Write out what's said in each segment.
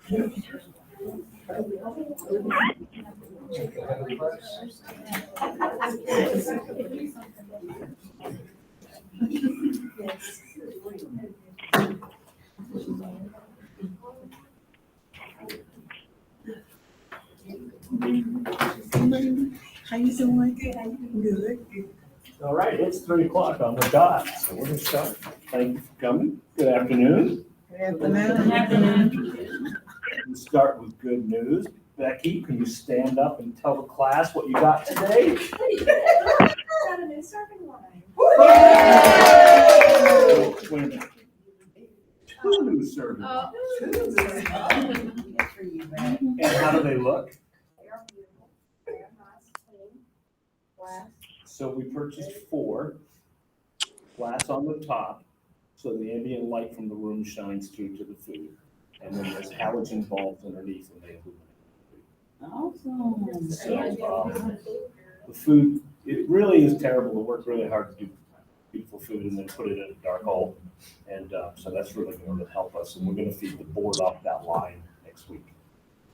How you doing? Good. How you doing? Good. All right, it's 3 o'clock on the dot, so we're gonna start. Thank you for coming. Good afternoon. Good afternoon. We start with good news. Becky, can you stand up and tell the class what you got today? Got a new serving line. Wait a minute. 2 new servings. Good for you, man. And how do they look? They are beautiful. They are nice, clean, glass. So we purchased 4, glass on the top, so the ambient light from the room shines through to the food. And then there's halogen bulbs underneath and they illuminate. Awesome. So, the food, it really is terrible to work really hard to do beautiful food and then put it in a dark hole. And so that's really going to help us. And we're going to feed the board off that line next week.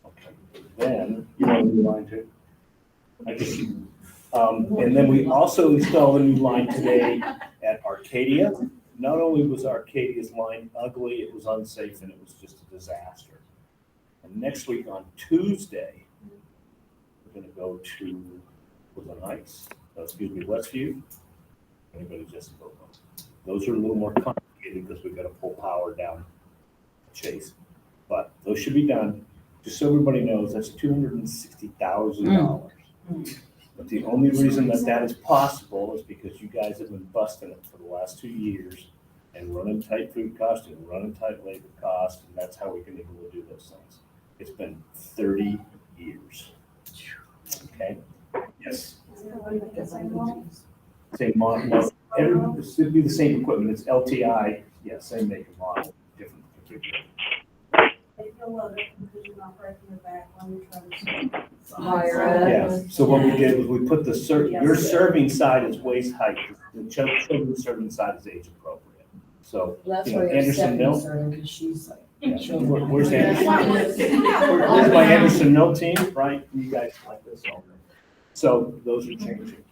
Okay. Then, you know the line too? I guess you. And then we also installed a new line today at Arcadia. Not only was Arcadia's line ugly, it was unsafe and it was just a disaster. And next week on Tuesday, we're going to go to Woodland Heights, Westview. Anybody just go. Those are a little more complicated because we've got to pull power down Chase. But those should be done. Just so everybody knows, that's $260,000. But the only reason that is possible is because you guys have been busting it for the last 2 years and running tight food cost and running tight labor cost, and that's how we've been able to do those things. It's been 30 years. Okay? Yes. Same model. No, it should be the same equipment. It's LTI. Yeah, same make and model, different configuration. They feel loaded because you're not breaking your back when you're trying to. Yeah, so what we did was we put your serving side is waist height, the children's serving side is age appropriate. So, That's you know, why you're Anderson Mill. concerned, because she's like. Yeah. Where's Anderson? Where's my Anderson Mill team, right? You guys like this all. So those are changing.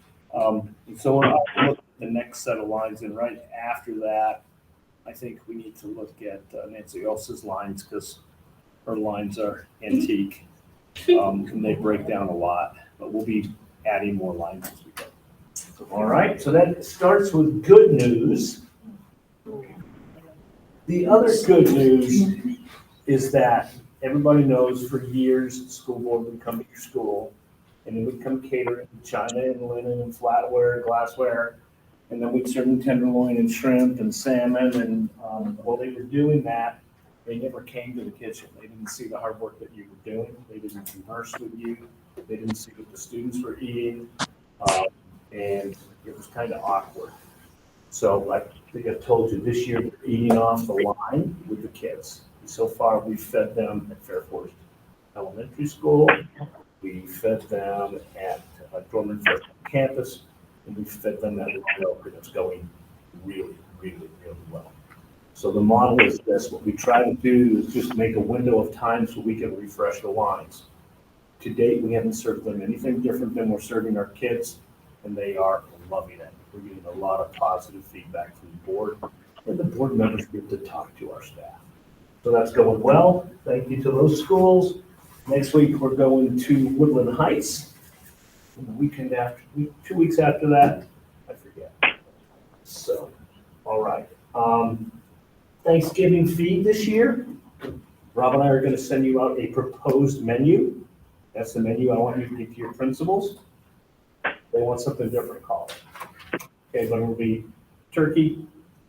So we're up to look at the next set of lines, and right after that, I think we need to look at Nancy Elsa's lines because her lines are antique. And they break down a lot, but we'll be adding more lines as we go. All right, so that starts with good news. The other good news is that everybody knows for years the school board would come to your school and it would come catering china and linen and flatware and glassware. And then we'd serve them tenderloin and shrimp and salmon. And while they were doing that, they never came to the kitchen. They didn't see the hard work that you were doing. They didn't converse with you. They didn't see what the students were eating. And it was kind of awkward. So I think I told you this year, we're eating off the line with the kids. So far, we've fed them at Fairforest Elementary School. We fed them at Dorman Fair campus. And we fed them at Roanoke, and it's going really, really, really well. So the model is this. What we try to do is just make a window of time so we can refresh the lines. To date, we haven't served them anything different than we're serving our kids, and they are loving it. We're getting a lot of positive feedback from the board, and the board members get to talk to our staff. So that's going well. Thank you to those schools. Next week, we're going to Woodland Heights. And the weekend after, 2 weeks after that, I forget. So, all right. Thanksgiving feed this year. Rob and I are going to send you out a proposed menu. That's the menu I want you to give to your principals. They want something different called. Okay, but it'll be turkey.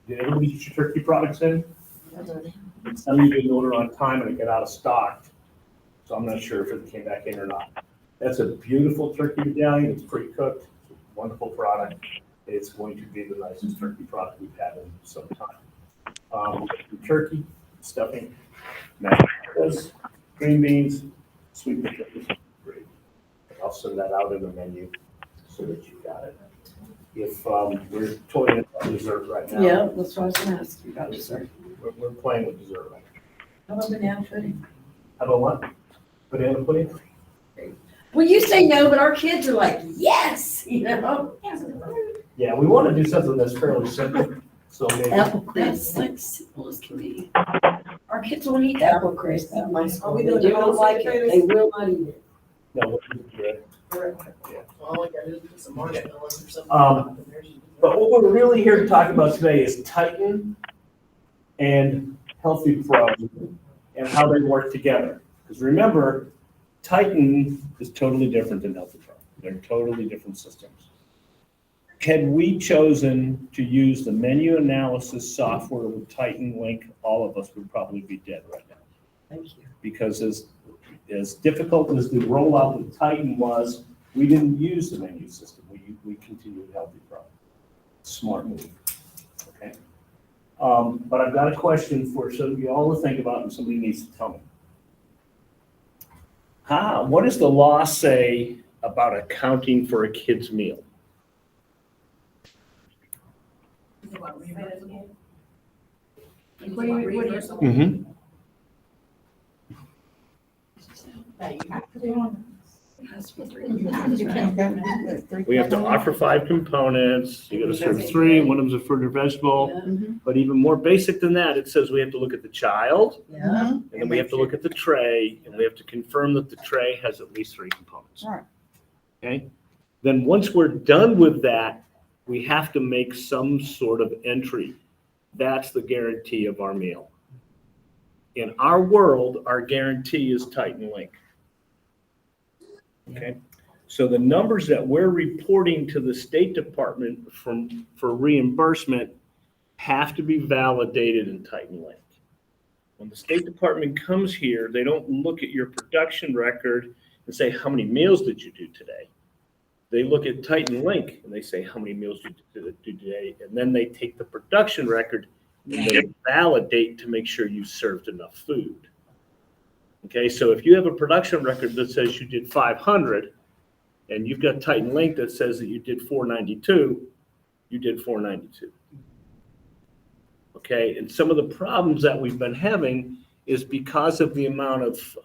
Did everybody get your turkey products in? Some of you didn't order on time and it got out of stock. So I'm not sure if it came back in or not. That's a beautiful turkey medallion. It's pre-cooked. It's a wonderful product. It's going to be the nicest turkey product we've had in some time. Turkey, stuffing, mashed potatoes, green beans, sweet potatoes, gravy. I'll send that out in the menu so that you got it. If we're toying about dessert right now. Yeah, that's what I was gonna ask you about dessert. We're playing with dessert right How about banana pudding? How about what? Banana pudding? Well, you say no, but our kids are like, yes, Yeah, we want to do something that's fairly simple, so maybe. Apple crisp, like simple as can be. Our kids won't eat apple crisp at my school. we They doing do the not whole like sweet it. They will not eat it. No, we'll do it. All I gotta do is put some marshmallows or something. But what we're really here to talk about today is Titan and Healthy Pro and how they work together. Because remember, Titan is totally different than Healthy Pro. They're totally different systems. Had we chosen to use the menu analysis software with Titan Link, all of us would probably be dead right now. Thank you. Because as difficult as the rollout with Titan was, we didn't use the menu system. We continued Healthy Pro. Smart move. Okay. But I've got a question for some of you all to think about, and somebody needs to tell me. What does the law say about accounting for a kid's meal? Mm-hmm. We have to offer 5 components. You got to serve 3. One of them's a fruit or vegetable. Yeah. But even more basic than that, it says we have to look at the child, Yeah. and then we have to look at the tray, and we have to confirm that the tray has at least 3 components. Right. Okay? Then once we're done with that, we have to make some sort of entry. That's the guarantee of our meal. In our world, our guarantee is Titan Link. Okay? So the numbers that we're reporting to the State Department for reimbursement have to be validated in Titan Link. When the State Department comes here, they don't look at your production record and say, how many meals did you do today? They look at Titan Link and they say, how many meals did you do today? And then they take the production record and they validate to make sure you served enough food. Okay, so if you have a production record that says you did 500 and you've got Titan Link that says that you did 492, you did 492. Okay, and some of the problems that we've been having is because of the amount of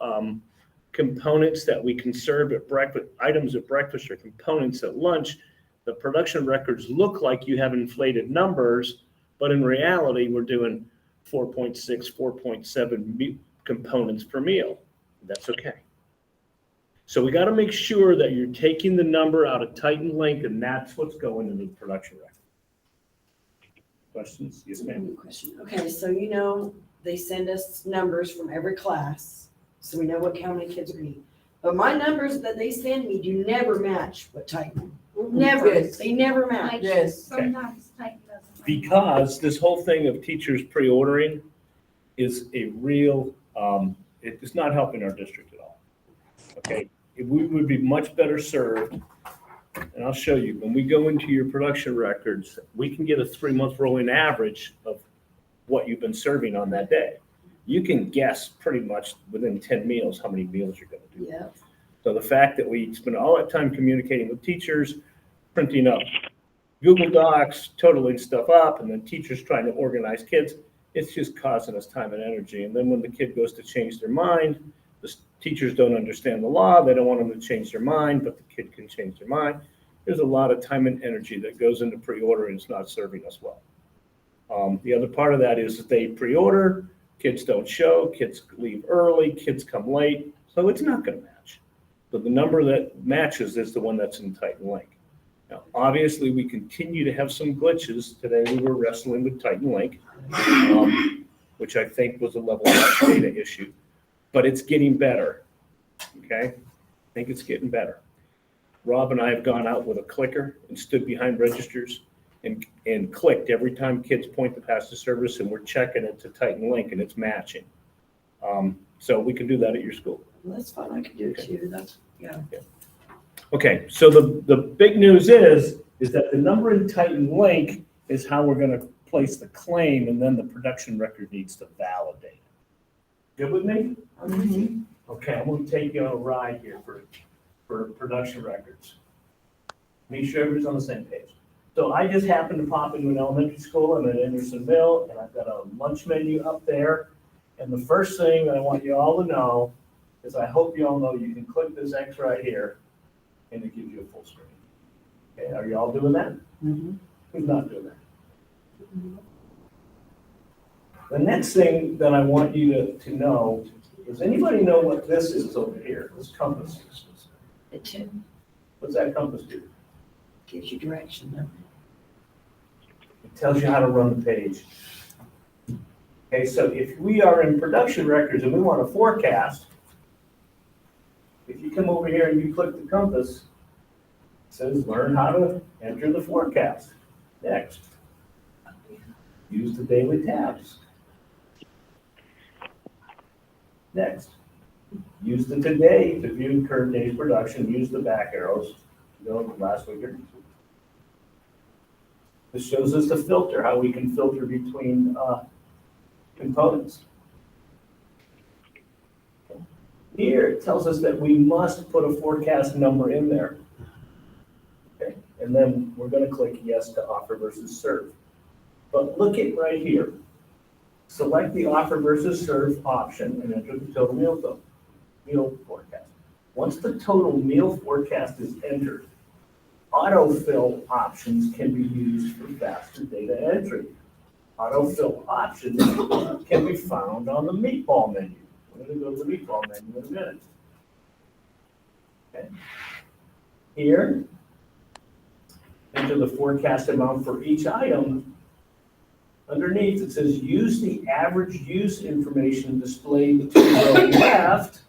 components that we can serve at breakfast, items at breakfast or components at lunch, the production records look like you have inflated numbers, but in reality, we're doing 4.6, 4.7 components per meal. That's okay. So we got to make sure that you're taking the number out of Titan Link, and that's what's going into the production record. Questions? Yes, ma'am. Question. Okay, so they send us numbers from every class, so we know how many kids are eating. But my numbers that they send me do never match what Titan. Never. Yes. They never match. Yes. Sometimes Titan doesn't. Because this whole thing of teachers pre-ordering is a real, it's not helping our district at all. Okay, we would be much better served, and I'll show you, when we go into your production records, we can get a 3-month rolling average of what you've been serving on that day. You can guess pretty much within 10 meals how many meals you're going to do. Yeah. So the fact that we spend all that time communicating with teachers, printing up Google Docs, totaling stuff up, and then teachers trying to organize kids, it's just causing us time and energy. And then when the kid goes to change their mind, the teachers don't understand the law. They don't want them to change their mind, but the kid can change their mind. There's a lot of time and energy that goes into pre-order, and it's not serving us well. The other part of that is that they pre-order, kids don't show, kids leave early, kids come late, so it's not going to match. So the number that matches is the one that's in Titan Link. Now, obviously, we continue to have some glitches. Today, we were wrestling with Titan Link, which I think was a level of data issue, but it's getting better, okay? I think it's getting better. Rob and I have gone out with a clicker and stood behind registers and clicked every time kids point the pass to service, and we're checking it to Titan Link, and it's matching. So we can do that at your school. Well, that's fine. I can do it too. That's, yeah. Okay, so the big news is that the number in Titan Link is how we're going to place the claim, and then the production record needs to validate it. Good with me? Mm-hmm. Okay, I'm going to take you on a ride here for production records. Make sure everybody's on the same page. So I just happened to pop into an elementary school. I'm at Anderson Mill, and I've got a lunch menu up there. And the first thing that I want you all to know is I hope you all know you can click this X right here and it gives you a full screen. Okay, are you all doing that? Who's not doing that? The next thing that I want you to know, does anybody know what this is over here, this compass? It too What's that compass do? gives you direction, though. It tells you how to run the page. Okay, so if we are in production records and we want to forecast, if you come over here and you click the compass, it says learn how to enter the forecast. Next. Use the daily tabs. Next. Use the today to view current day's production. Use the back arrows to go to last week. This shows us the filter, how we can filter between components. Here it tells us that we must put a forecast number in there. Okay, and then we're going to click yes to offer versus serve. But look at right here. Select the offer versus serve option and enter the total meal forecast. Once the total meal forecast is entered, autofill options can be used for faster data entry. Autofill options can be found on the meatball menu. We're going to go to the meatball menu in a minute. Okay. Here, enter the forecast amount for each item. Underneath, it says use the average use information displayed to the left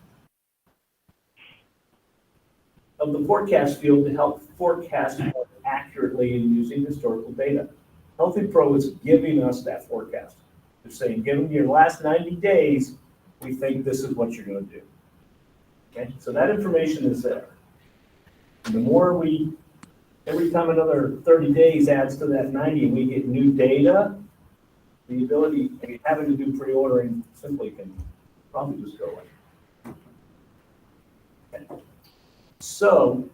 of the forecast field to help forecast more accurately in using historical data. Healthy Pro is giving us that forecast. They're saying, given your last 90 days, we think this is what you're going to do. Okay, so that information is there. And the more every time another 30 days adds to that 90 and we get new data, the ability, having to do pre-ordering simply can probably just go away. Okay. So,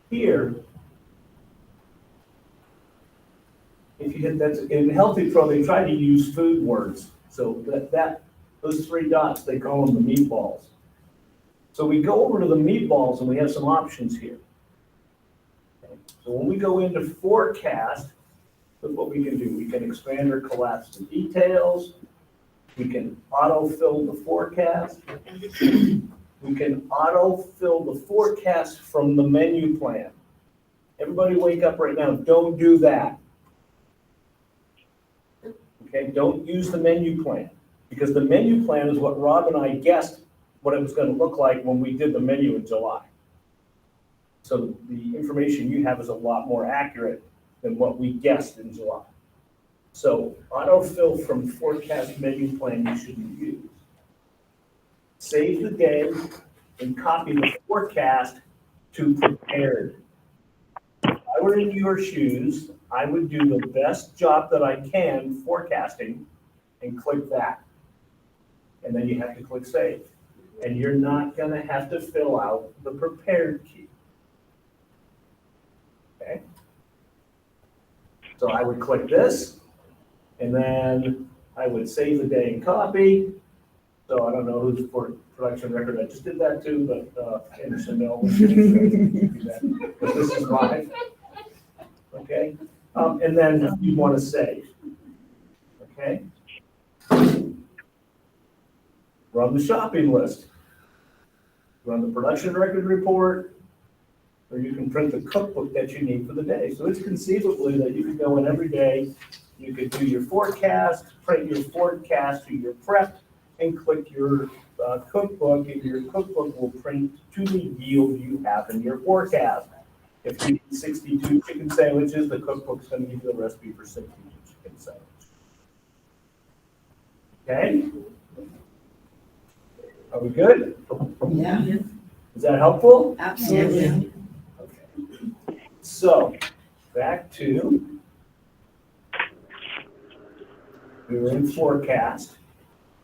here, if you hit that, in Healthy Pro, they try to use food words. So those three dots, they call them the meatballs. So we go over to the meatballs and we have some options here. Okay. So when we go into forecast, look what we can do. We can expand or collapse the details. We can autofill the forecast. We can autofill the forecast from the menu plan. Everybody wake up right now. Don't do that. Okay, don't use the menu plan, because the menu plan is what Rob and I guessed what it was going to look like when we did the menu in July. So the information you have is a lot more accurate than what we guessed in July. So autofill from forecast menu plan you shouldn't use. Save the day and copy the forecast to prepared. If I were in your shoes, I would do the best job that I can forecasting and click that. And then you have to click save. And you're not going to have to fill out the prepared key. Okay? So I would click this, and then I would save the day and copy. So I don't know whose production record I just did that to, but Anderson, no. But this is mine. Okay? And then you want to save. Okay? Run the shopping list. Run the production record report, or you can print the cookbook that you need for the day. So it's conceivably that you could go in every day, you could do your forecast, print your forecast to your prep, and click your cookbook, and your cookbook will print to the yield you have in your forecast. If you need 62 chicken sandwiches, the cookbook's going to give you the recipe for 62 chicken sandwiches. Okay? Are we good? Yeah, Is that helpful? absolutely. Okay. So, back to, we were in forecast.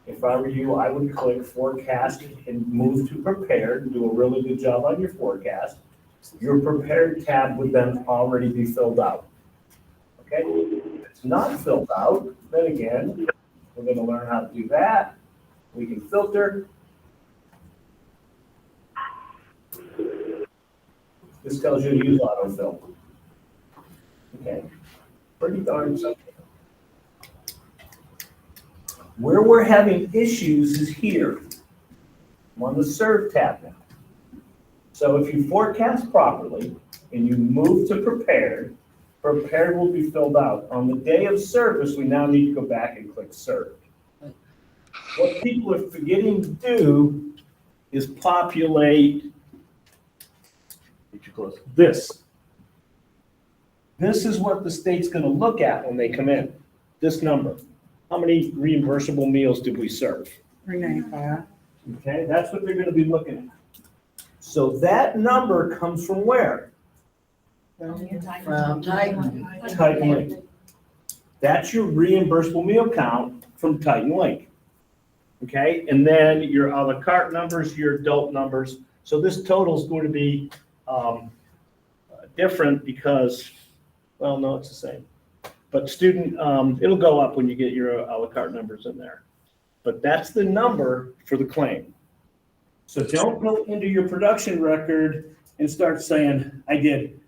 If I were you, I would click forecast and move to prepared and do a really good job on your forecast. Your prepared tab would then already be filled out. Okay? If it's not filled out, then again, We're gonna learn how to do that. We can filter. This tells you to use autofill. Okay, pretty darn simple. Where we're having issues is here. I'm on the serve tab now. So if you forecast properly and you move to prepared, prepared will be filled out. On the day of service, we now need to go back and click serve. What people are forgetting to do is populate this. This is what the state's gonna look at when they come in, this number. How many reimbursable meals did we serve? 395. Okay, that's what they're gonna be looking at. So that number comes from where? From Titan. Titan Link. That's your reimbursable meal count from Titan Link. Okay, and then your à la carte numbers, your adult numbers. So this total is going to be different because, well, no, it's the same. But student, it'll go up when you get your à la carte numbers in there. But that's the number for the claim. So don't go into your production record and start saying, I did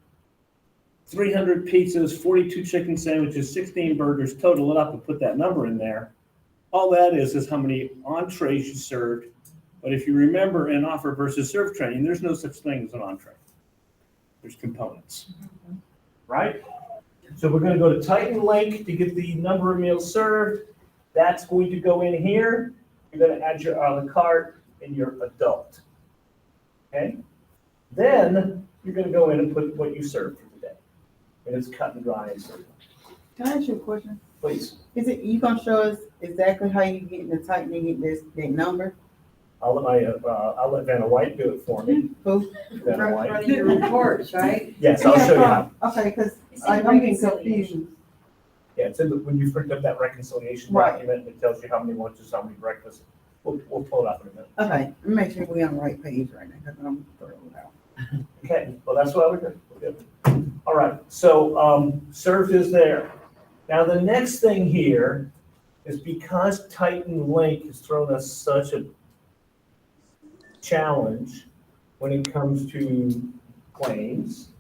300 pizzas, 42 chicken sandwiches, 16 burgers, total it up and put that number in there. All that is how many entrees you served. But if you remember in offer versus serve training, there's no such thing as an entree. There's components, right? So we're gonna go to Titan Link to get the number of meals served. That's going to go in here. You're gonna add your à la carte and your adult, okay? Then you're gonna go in and put what you served for the day. And it's cut and dry and served. Can I ask you a question? Please, Is it, you gonna show us exactly how you get the Titan and get this, that number? I'll let Vanna White do it for me. Who? Vanna White. Running your reports, right? Yes, I'll show you how. Okay, because It's in I'm getting reconciliation. confused. Yeah, it's in the, when you print up that reconciliation Right. document, it tells you how many lunches, how many breakfasts. We'll pull it up in a minute. Okay, make sure we're on the right page right now, because I'm throwing it out. Okay, well, that's what we're good. We're good. All right, so served is there. Now, the next thing here is because Titan Link has thrown us such a challenge when it comes to claims,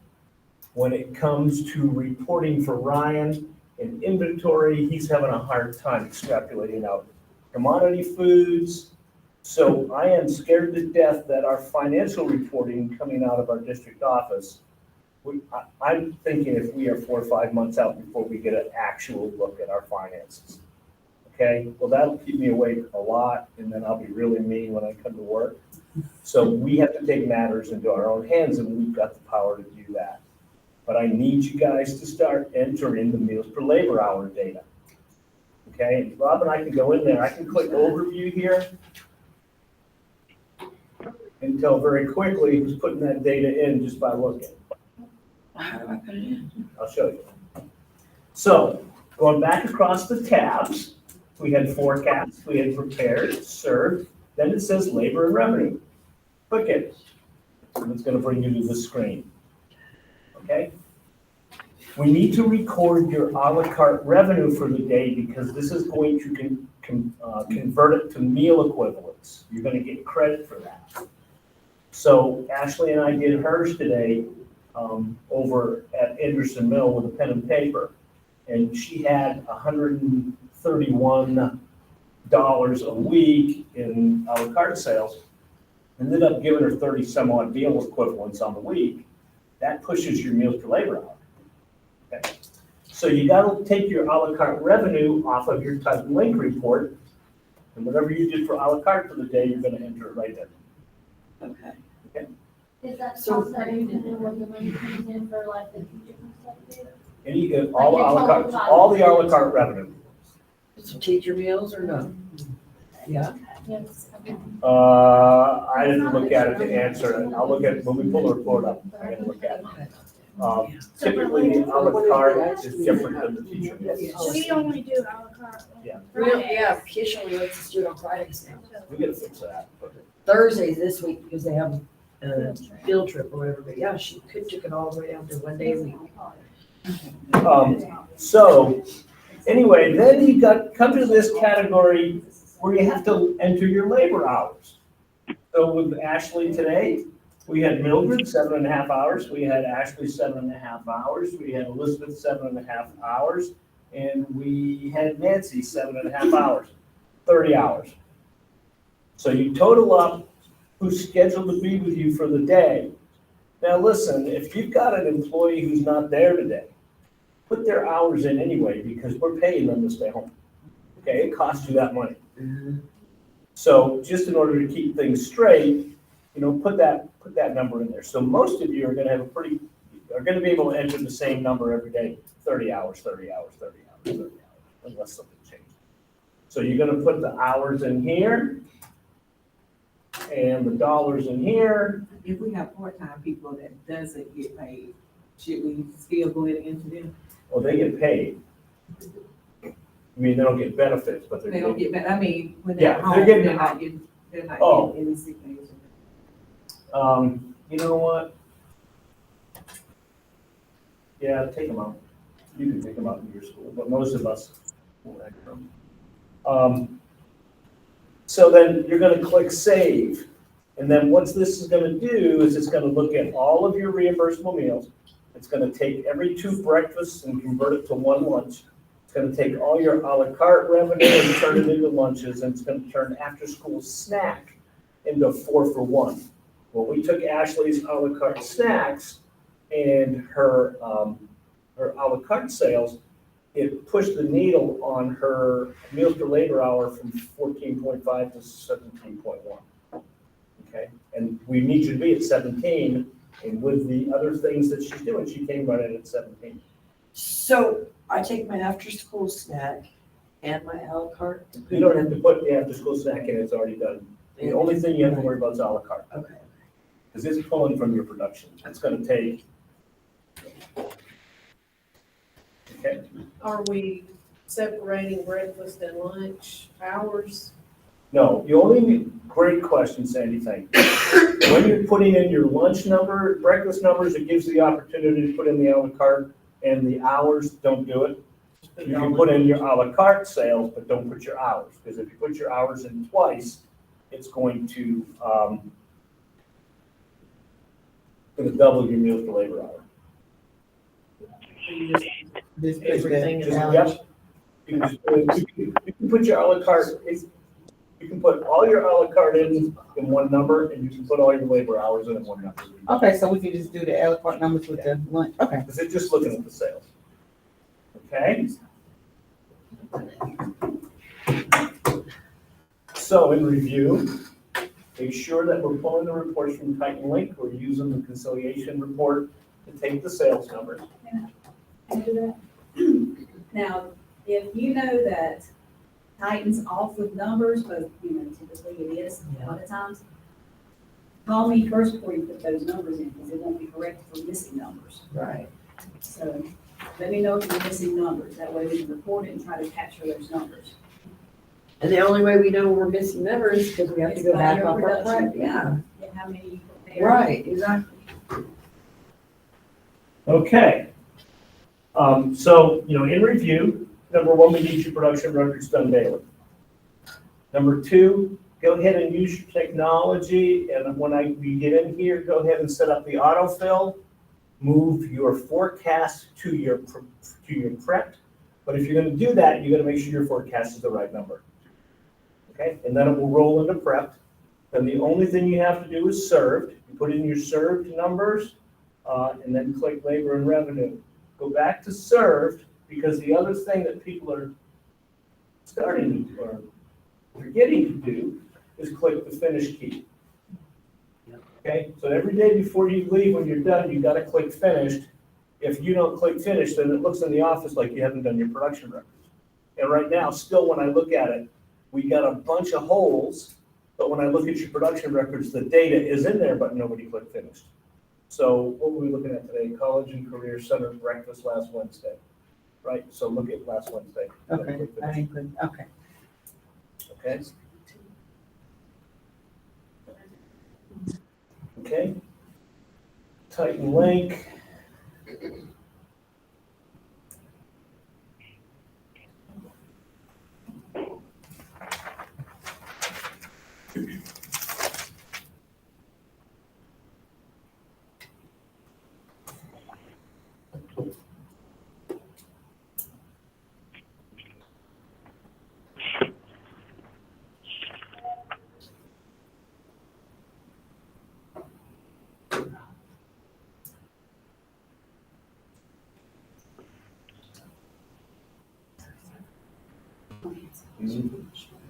when it comes to reporting for Ryan and inventory, he's having a hard time extrapolating out commodity foods. So I am scared to death that our financial reporting coming out of our district office, I'm thinking if we are 4 or 5 months out before we get an actual look at our finances. Okay, well, that'll keep me awake a lot, and then I'll be really mean when I come to work. So we have to take matters into our own hands, and we've got the power to do that. But I need you guys to start entering the meals per labor hour data. Okay, and Rob and I can go in there, I can click overview here and tell very quickly who's putting that data in just by looking. How do I put it in? I'll show you. So, going back across the tabs, we had forecast, we had prepared, served, then it says labor and revenue. Click it, and it's gonna bring you to the screen. Okay? We need to record your à la carte revenue for the day because this is going to convert it to meal equivalents. You're gonna get credit for that. So Ashley and I did hers today over at Anderson Mill with a pen and paper. And she had $131 a week in à la carte sales. Ended up giving her 30 some odd meal equivalents on the week. That pushes your meals per labor hour. Okay. So you gotta take your à la carte revenue off of your Titan Link report, and whatever you did for à la carte for the day, you're gonna enter it right there. Okay. Is that So- offsetting when the money comes in for like the teachers and stuff too? And you get all the à la carte, all the à la carte revenue. So teacher meals or no? Yeah. Yes. Okay. I didn't look at it to answer it. I'll look at it when we pull the report up. I gotta look at it. Okay. Typically, the à la carte is different than the teacher meals. We only do à la carte. Yeah. We don't, yeah, Keisha only lets us do it on Fridays now. We gotta fix that. Thursdays this week because they have a field trip or whatever, but yeah, she took it all the way down to 1 day a week. So Anyway, then you come to this category where you have to enter your labor hours. So with Ashley today, we had Mildred, 7.5 hours. We had Ashley, 7.5 hours. We had Elizabeth, 7.5 hours. And we had Nancy, 7.5 hours, 30 hours. So you total up who's scheduled to be with you for the day. Now listen, if you've got an employee who's not there today, put their hours in anyway, because we're paying them to stay home. Okay, it costs you that money. So just in order to keep things straight, put that number in there. So most of you are gonna be able to enter the same number every day, 30 hours, 30 hours, 30 hours, 30 hours, unless something changes. So you're gonna put the hours in here and the dollars in here. If we have part-time people that doesn't get paid, should we still go ahead and enter them? Well, they get paid. I mean, they don't get benefits, but they're They don't getting. get, I mean, when Yeah, they're they're home, getting- they're not Oh. getting any sick days. You know what? Yeah, take them out. You can take them out in your school, but most of us won't enter them. So then you're gonna click save. And then what this is gonna do is it's gonna look at all of your reimbursable meals. It's gonna take every 2 breakfasts and convert it to 1 lunch. It's gonna take all your à la carte revenue and turn it into lunches, and it's gonna turn after-school snack into 4 for 1. Well, we took Ashley's à la carte snacks and her à la carte sales, it pushed the needle on her meals per labor hour from 14.5 to 17.1. Okay, and we need you to be at 17, and with the other things that she's doing, she came right in at 17. So I take my after-school snack and my à la carte. You don't have to put the after-school snack in, it's already done. The only thing you have to worry about is à la carte, Okay. because it's pulling from your production. It's gonna take. Okay, Are we separating breakfast and lunch hours? no, great question, Sandy, thank you. When you're putting in your lunch number, breakfast numbers, it gives you the opportunity to put in the à la carte, and the hours, don't do it. You can put in your à la carte sales, but don't put your hours, because if you put your hours in twice, it's going to double your meals per labor hour. So you just, This everything is Just, on. yep. You can put your à la carte, you can put all your à la carte in one number, and you can put all your labor hours in one number. Okay, so we can just do the à la carte numbers with the lunch, okay. Because it's just looking at the sales. Okay? So in review, make sure that we're pulling the reports from Titan Link, we're using the conciliation report to take the sales numbers. Into that. Now, if you know that Titan's off with numbers, but typically it is a lot of times, call me first before you put those numbers in, because it won't be correct for missing numbers. Right. So let me know if you're missing numbers. That way we can report it and try to capture those numbers. And the only way we know we're missing numbers is because we have to go It's by back your off our production. prep. Yeah, Yeah, how many you prepare. right, exactly. Okay. So, in review, number 1, we need your production records done daily. Number 2, go ahead and use your technology, and when we get in here, go ahead and set up the autofill, move your forecast to your prep. But if you're gonna do that, you gotta make sure your forecast is the right number. Okay, and then it will roll into prep. Then the only thing you have to do is served. You put in your served numbers, and then click labor and revenue. Go back to served, because the other thing that people are starting or forgetting to do is click the finish key. Okay, so every day before you leave, when you're done, you gotta click finished. If you don't click finish, then it looks in the office like you haven't done your production records. And right now, still when I look at it, we got a bunch of holes, but when I look at your production records, the data is in there, but nobody clicked finished. So what were we looking at today? College and Career Center breakfast last Wednesday, right? So look at last Wednesday. Okay, I didn't put, okay. Okay. Okay. Titan Link.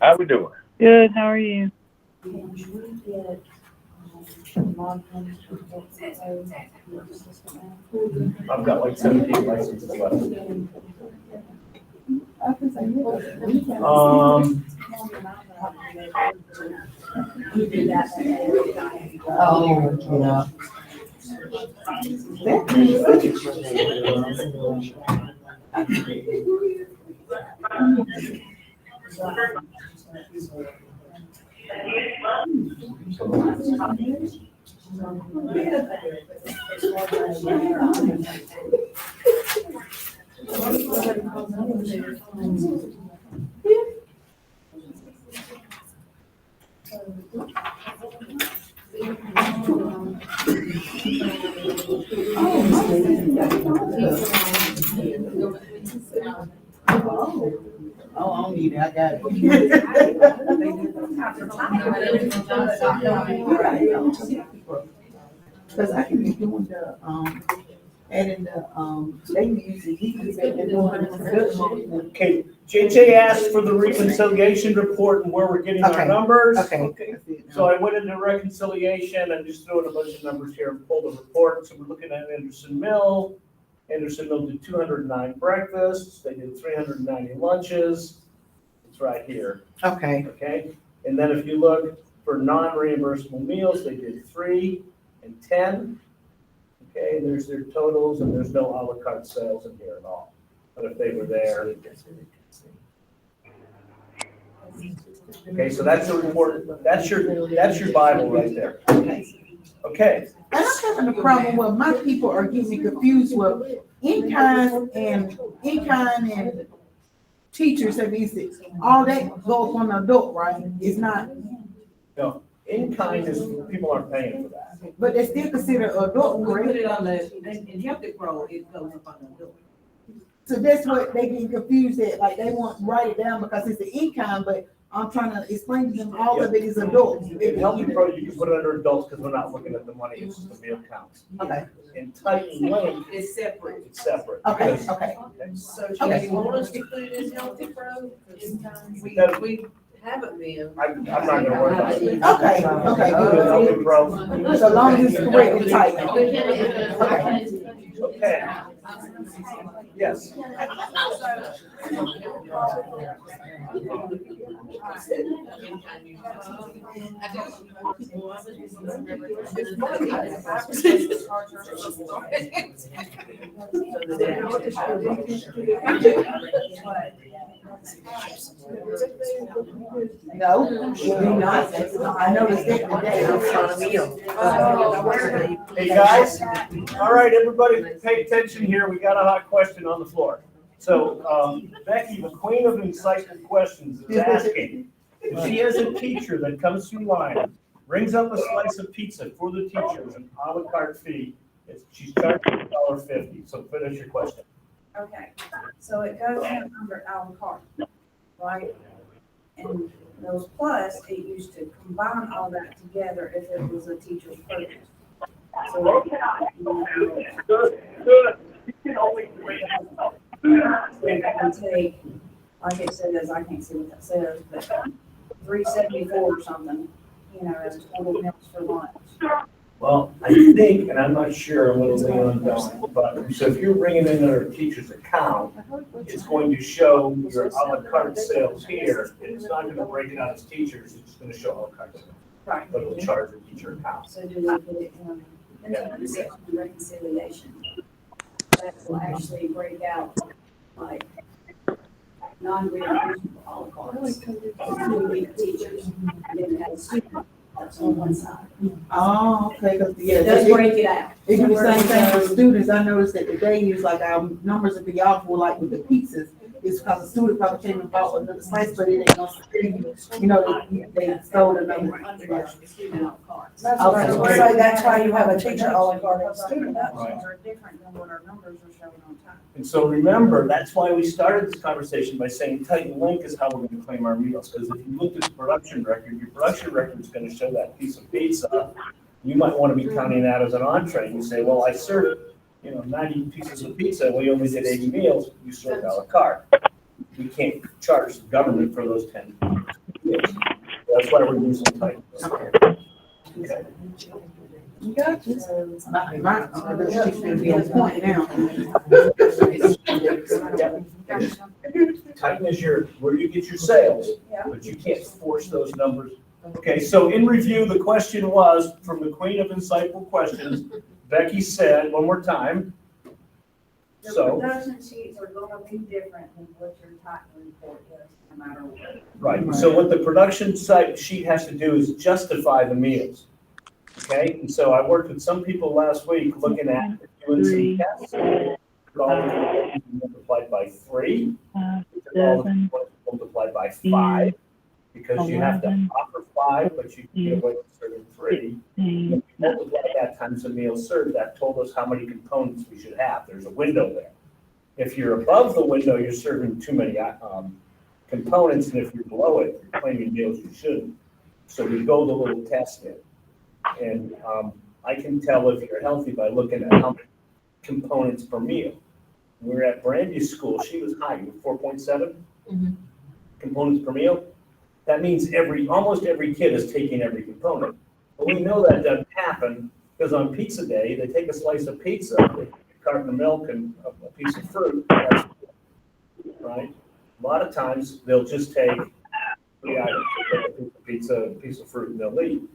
How we doing? Good, how are you? I've got like 17 licenses left. Oh, yeah. Oh, I don't need it, I got it. Cause I can be doing the, adding the, they usually, he can be doing production. Okay, JJ asked for the reconciliation report and where we're getting our Okay, numbers. Okay. So I went into reconciliation, I'm just throwing a bunch of numbers here, pulled the report, so we're looking at Anderson Mill. Anderson Mill did 209 breakfasts, they did 390 lunches, it's right here, Okay, okay? And then if you look for non-reimbursable meals, they did 3 and 10. Okay, there's their totals, and there's no a la carte sales in here at all, but if they were there. Okay, so that's the report, that's your Bible right there. Okay, and I'm having a problem where my people are getting confused with in-kind and teachers, that means that all that goes on the adult, right? It's not, no, in-kind is, people aren't paying for that. but they still consider adult, We put correct? it on the, in Healthy Pro, it goes up on the door. So that's what they get confused at, like they want to write it down because it's the in-kind, but I'm trying to explain to them all of it is adult. In Healthy Pro, you can put it under adults because we're not looking at the money, it's just the meal counts. Okay, In Titan Link, It's separate. it's separate. okay, because- okay. So do you want us to put it as Healthy Pro? 'Cause we haven't been. I'm not gonna worry about it. Okay, okay, good. Healthy Pro. So long as it's correct, it's tight. Okay. Okay. Yes. No, do not. I noticed that today. Hey, guys, all right, everybody, pay attention here. We got a hot question on the floor. So, Becky, the queen of insightful questions, is asking, if she has a teacher that comes through line, brings up a slice of pizza for the teachers, an a la carte fee, she's charging $1.50. So finish your question. Okay, so it goes in under a la carte, right? And those plus, it used to combine all that together if it was a teacher's purchase. So Good. You can always it can take, like it says, I can't see what that says, but 374 or something, you know, as total meals for lunch. Well, I think, and I'm not sure, I'm gonna lean on Dawn, but, so if you're bringing in a teacher's account, it's going to show your a la carte sales here, and it's not gonna break it out as teachers, it's just gonna show a la carte sales. Right. But it'll charge the teacher account. So do they put it in the section of reconciliation? That will actually break out like non-reimbursable a la cartes. Including teachers, and then it has students, that's on one side. Oh, okay, cause yeah, It does they break it out. do the same thing for students. I noticed that today is like our numbers would be off with like with the pizzas. it's because the student probably came and bought another slice, but it ain't gonna scare you. You know, they stole another one. That's right. So that's why you have a teacher a la carte and a student. Right. Are different than what our numbers are showing on time. And so remember, that's why we started this conversation by saying Titan Link is how we're gonna claim our meals. Because if you look at the production record, your production record is gonna show that piece of pizza. You might wanna be counting that as an entree. You say, well, I served, 90 pieces of pizza, we only did 80 meals, you served a la carte. We can't charge the government for those 10 meals. That's why we're using Titan. Okay. She's gonna be on point now. Titan is where you get your sales, Yeah. but you can't force those numbers. Okay, so in review, the question was, from the queen of insightful questions, Becky said, one more time. The So, production sheets are gonna be different than what your Titan report does, no matter what. right, so what the production site sheet has to do is justify the meals. Okay, and so I worked with some people last week looking at doing some tests. All the components multiplied by 3, all the components multiplied by 5, because you have to offer 5, but you can get away with serving 3. If you multiply that times the meal served, that told us how many components we should have. There's a window there. If you're above the window, you're serving too many components, and if you're below it, you're claiming meals you shouldn't. So we go the little test in. And I can tell if you're healthy by looking at how many components per meal. We were at Brandy's school, she was high, 4.7 components per meal. That means almost every kid is taking every component. But we know that doesn't happen, because on pizza day, they take a slice of pizza, a carton of milk and a piece of fruit, right? A lot of times, they'll just take 3 items, they'll take a piece of pizza, a piece of fruit, and they'll leave.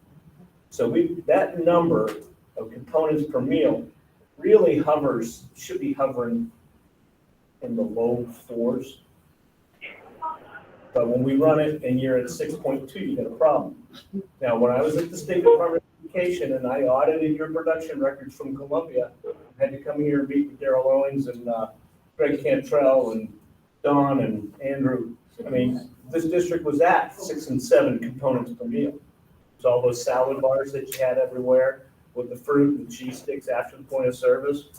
So that number of components per meal really should be hovering in the low 4s. But when we run it and you're at 6.2, you got a problem. Now, when I was at the State Department of Education and I audited your production records from Columbia, I had to come here and meet with Daryl Owens and Greg Cantrell and Don and Andrew. I mean, this district was at 6 and 7 components per meal. It's all those salad bars that you had everywhere with the fruit and cheese sticks after the point of service.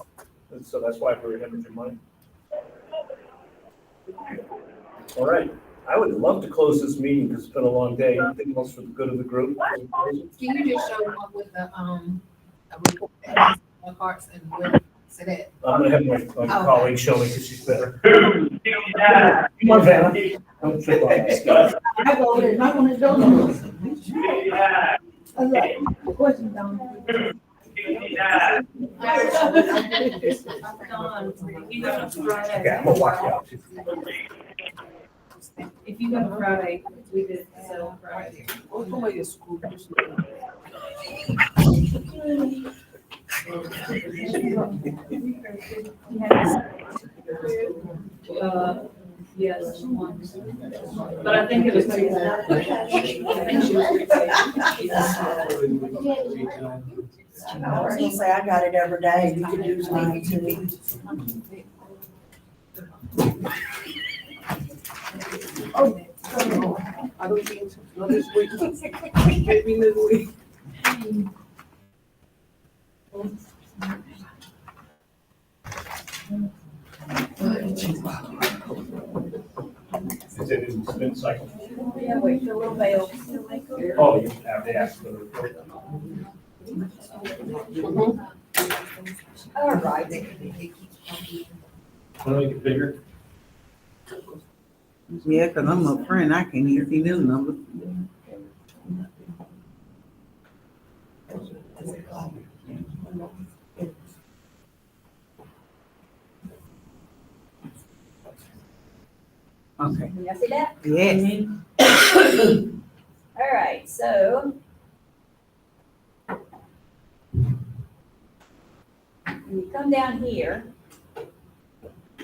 And so that's why we're hemorrhaging money. All right. I would love to close this meeting because it's been a long day. Anything else for the good of the group? Can you just show them up with the, a report that has the cards and we'll say that? I'm gonna have my colleague show me because she's better. Come on, Vanna. Don't trip on that stuff. I go over there, knock on the door. Okay, question, Don. Okay, I'm gonna walk you out. If you go to Friday, we did sell Friday. Yes, once. But I think it was. I was gonna say, I got it every day, you can use me too. I don't think, not this week. Maybe this week. Is it in the spin cycle? Yeah, wait, the little bell. Oh, you have to ask for the report. All right. Want to make it bigger? Yeah, cause I'm a friend, I can't even see them numbers. Okay, Can y'all see that? yes. All right, so. When you come down here,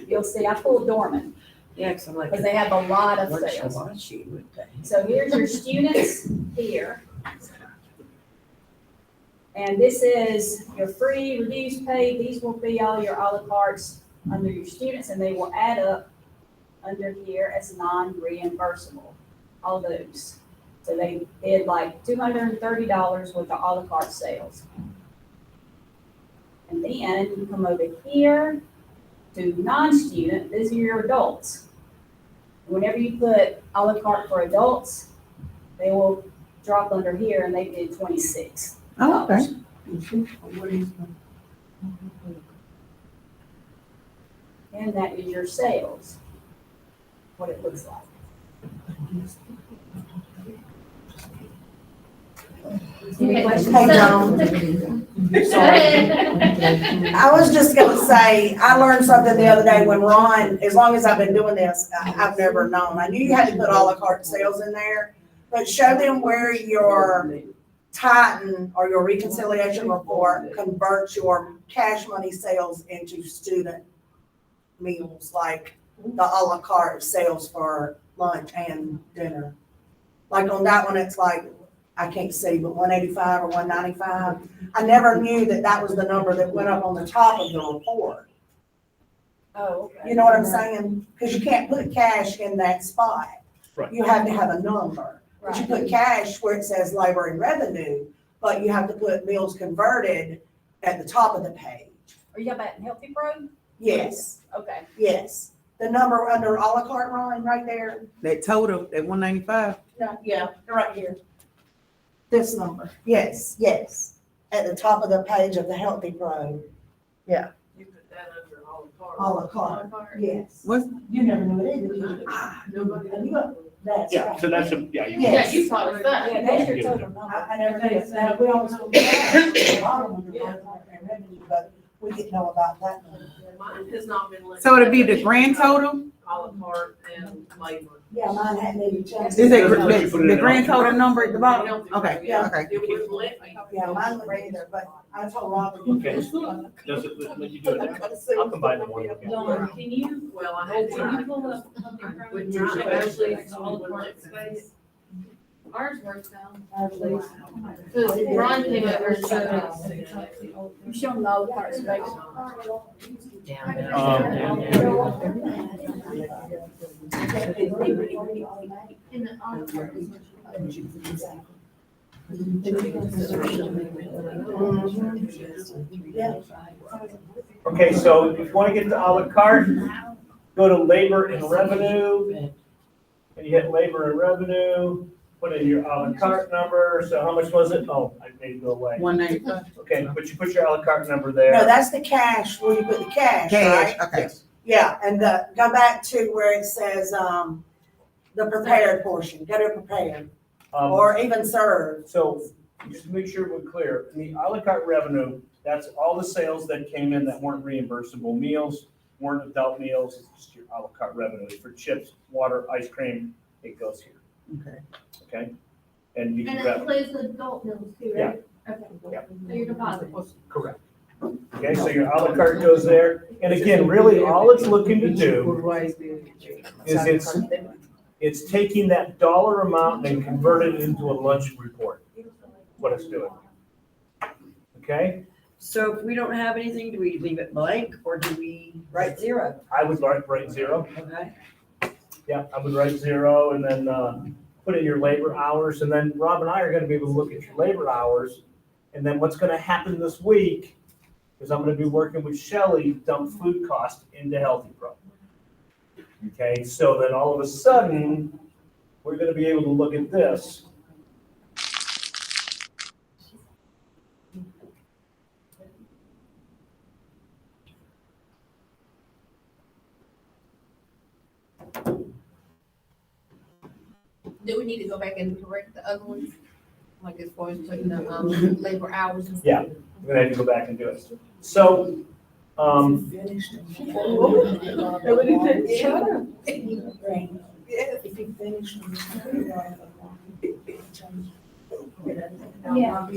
you'll see I pulled Dorman, Yeah, cause I'm like. because they have a lot of What's sales. your sheet with that? So here's your students here. And this is your free, reduced pay. These will be all your a la cartes under your students, and they will add up under here as non-reimbursable, all those. So they did like $230 worth of à la carte sales. And then you come over here to non-student, these are your adults. Whenever you put à la carte for adults, they will drop under here and they did 26. Oh, okay. And that is your sales, what it looks like. Any questions? Hey, Joan. I was just gonna say, I learned something the other day when Ron, as long as I've been doing this, I've never known. I knew you had to put à la carte sales in there, but show them where your Titan or your reconciliation report converts your cash money sales into student meals, like the à la carte sales for lunch and dinner. Like on that one, it's like, I can't see, but 185 or 195. I never knew that that was the number that went up on the top of the report. Oh, okay. You know what I'm saying? Because you can't put cash in that spot. Right. You have to have a number. But you put cash where it says labor and revenue, but you have to put meals converted at the top of the page. Are you talking about Healthy Pro? Yes, Okay. yes. The number under à la carte, Ron, right there. That total, that 195. No, yeah, right here. This number, yes, yes, at the top of the page of the Healthy Pro, You put that under à la carte. à la carte, yes. What's, You never knew it either, did you? Nobody. You got- That's Yeah, right. so that's a, yeah, you. Yes. you taught us that. Yeah, that's your total number. I never did that, we always look at the bottom of the revenue, but we didn't know about that number. Mine has not been. linked so it'd be to the grand total? À la carte and labor. Yeah, mine hadn't even changed. Is it That's what you put it the in grand Healthy total number at the bottom? Okay, Yeah. okay. It wouldn't let me. Yeah, mine wouldn't either, but I told Robert. Okay. Does it let you do it now? I'll combine them one. Dawn, can you, well, I had to. pull up something from? With your especially all the carte space. Ours works now. So Ron came over and showed us. You show them all the parts, right? In the Okay, so if you want to get to à la carte, go to labor and revenue. And you hit labor and revenue, put in your à la carte number. So how much was it? Oh, I made it go away. 195. Okay, but you put your à la carte number No, there. that's the cash, where you put the cash, right? Cash, okay. Yes. Yeah, and go back to where it says, the prepared portion, go to prepared, or even served. So just to make sure we're clear, in the à la carte revenue, that's all the sales that came in that weren't reimbursable meals, weren't adult meals, it's just your à la carte revenue. For chips, water, ice cream, it goes here, Okay. okay? And you And can it grab, includes the adult meals too, right? Okay. Yeah. So your deposit. correct. Okay, so your à la carte goes there. And again, really, all it's looking to do is it's taking that dollar amount and converting it into a lunch report. What it's doing. Okay? So if we don't have anything, do we leave it blank or do we write 0? I would write 0. Okay. Yeah, I would write 0 and then put in your labor hours. And then Rob and I are going to be able to look at your labor hours. And then what's going to happen this week is I'm going to be working with Shelley to dump food cost into Healthy Pro. Okay, so then all of a sudden, we're going to be able to look at this. Do we need to go back and correct the other ones? Like as far as putting the labor hours and stuff? Yeah. We're going to have to go back and do it. So, If you finish. Yeah.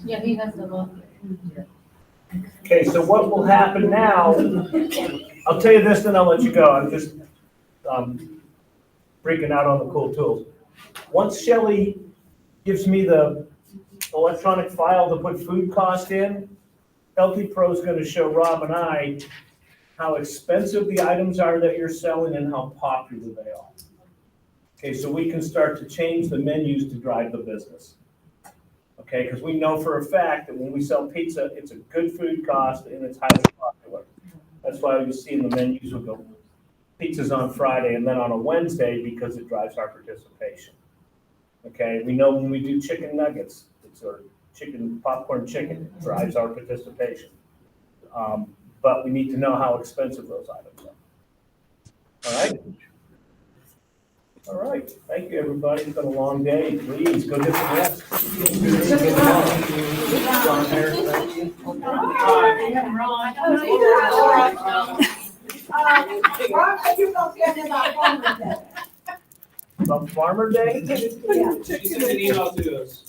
Yeah, he has to look. okay, so what will happen now, I'll tell you this, then I'll let you go. I'm just freaking out on the cool tools. Once Shelley gives me the electronic file to put food cost in, Healthy Pro is going to show Rob and I how expensive the items are that you're selling and how popular they are. Okay, so we can start to change the menus to drive the business. Okay, because we know for a fact that when we sell pizza, it's a good food cost and it's highly popular. That's why you see in the menus, we'll go pizzas on Friday and then on a Wednesday because it drives our participation. Okay, we know when we do chicken nuggets, it's our popcorn chicken, it drives our participation. But we need to know how expensive those items are. All right? All right, thank you, everybody. It's been a long day. Please go get some rest. You don't get in our phone with that. About Farmer Day? Yeah. She sent an email to us.